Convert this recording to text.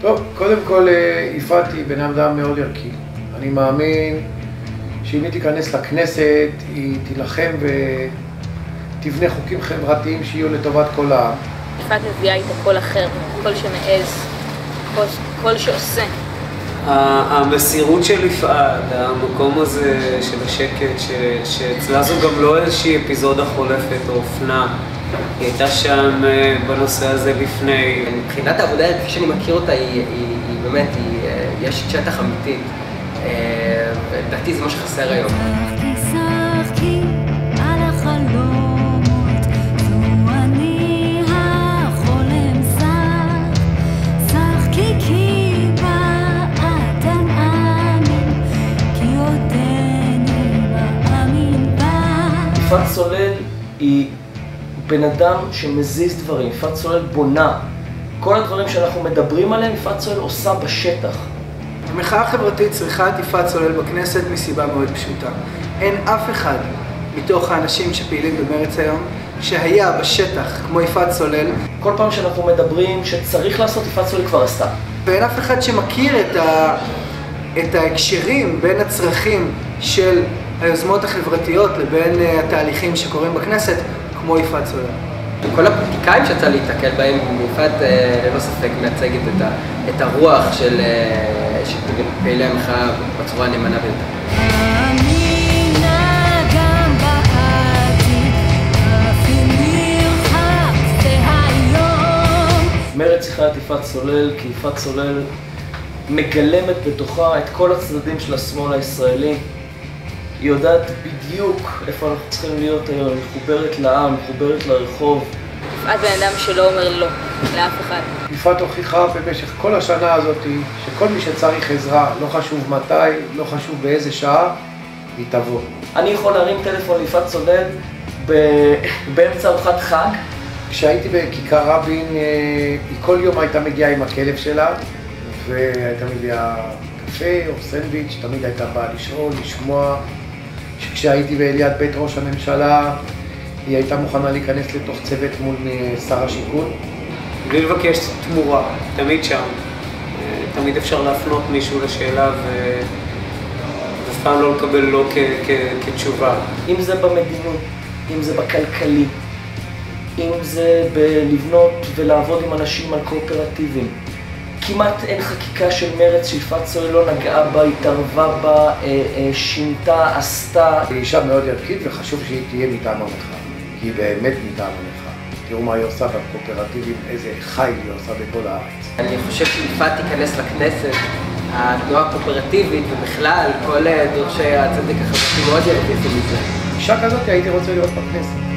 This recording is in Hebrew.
טוב, קודם כל יפעת היא בן אדם מאוד ערכי. אני מאמין שאם היא תיכנס לכנסת, היא תילחם ותבנה חוקים חברתיים שיהיו לטובת כל העם. יפעת מביאה איתה קול אחר, קול שמעז, קול שעושה. המסירות של יפעת, המקום הזה של השקט, שאצלה זו גם לא איזושהי אפיזודה חולפת או אופנה. היא הייתה שם בנושא הזה לפני. מבחינת העבודה, כפי שאני מכיר אותה, היא באמת, יש שטח אמיתי. לדעתי זה מה שחסר היום. יפעת סולל היא בן אדם שמזיז דברים, יפעת סולל בונה. כל הדברים שאנחנו מדברים עליהם, יפעת סולל עושה בשטח. המחאה החברתית צריכה את יפעת סולל בכנסת מסיבה מאוד פשוטה. אין אף אחד מתוך האנשים שפעילים במרץ היום שהיה בשטח כמו יפעת סולל. כל פעם שאנחנו מדברים שצריך לעשות, יפעת סולל כבר עשתה. ואין אף אחד שמכיר את ההקשרים בין הצרכים של היוזמות החברתיות לבין התהליכים שקורים בכנסת כמו יפעת סולל. כל הפוליטיקאים שיצא להתקל בהם, יפעת ללא ספק מייצגת את הרוח של פעילי המחאה בצורה הנאמנה ביותר. מרץ צריכה את יפעת סולל, כי יפעת סולל מגלמת בתוכה את כל הצדדים של השמאל הישראלי. היא יודעת בדיוק איפה אנחנו צריכים להיות היום, היא מחוברת לעם, מחוברת לרחוב. יפעת בן אדם שלא אומר לא לאף אחד. יפעת הוכיחה במשך כל השנה הזאת שכל מי שצריך עזרה, לא חשוב מתי, לא חשוב באיזה שעה, היא תבוא. אני יכול להרים טלפון ליפעת סולל באמצע ארוחת חג. כשהייתי בכיכר רבין, היא כל יום הייתה מגיעה עם הכלב שלה, והייתה מביאה קפה או סנדוויץ', תמיד הייתה באה לשאול, לשמוע. כשהייתי ליד בית ראש הממשלה, היא הייתה מוכנה להיכנס לתוך צוות מול שר השיכון. בלי לבקש תמורה, תמיד שם. תמיד אפשר להפנות מישהו לשאלה ואף פעם לא לקבל לא כתשובה. אם זה במדינות, אם זה בכלכלי, אם זה בלבנות ולעבוד עם אנשים על קואופרטיבים. כמעט אין חקיקה של מרץ שיפעת סולל לא נגעה בה, התערבה בה, שינתה, עשתה. היא אישה מאוד ערכית וחשוב שהיא תהיה מטעם המחאה. היא באמת מטעם המחאה. תראו מה היא עושה בקואופרטיבים, איזה חי היא עושה בכל הארץ. אני חושב שיפעת תיכנס לכנסת, התנועה הקואופרטיבית ובכלל כל דורשי הצדק החברתי מאוד ירוויחו מזה. אישה כזאת הייתי רוצה להיות בכנסת.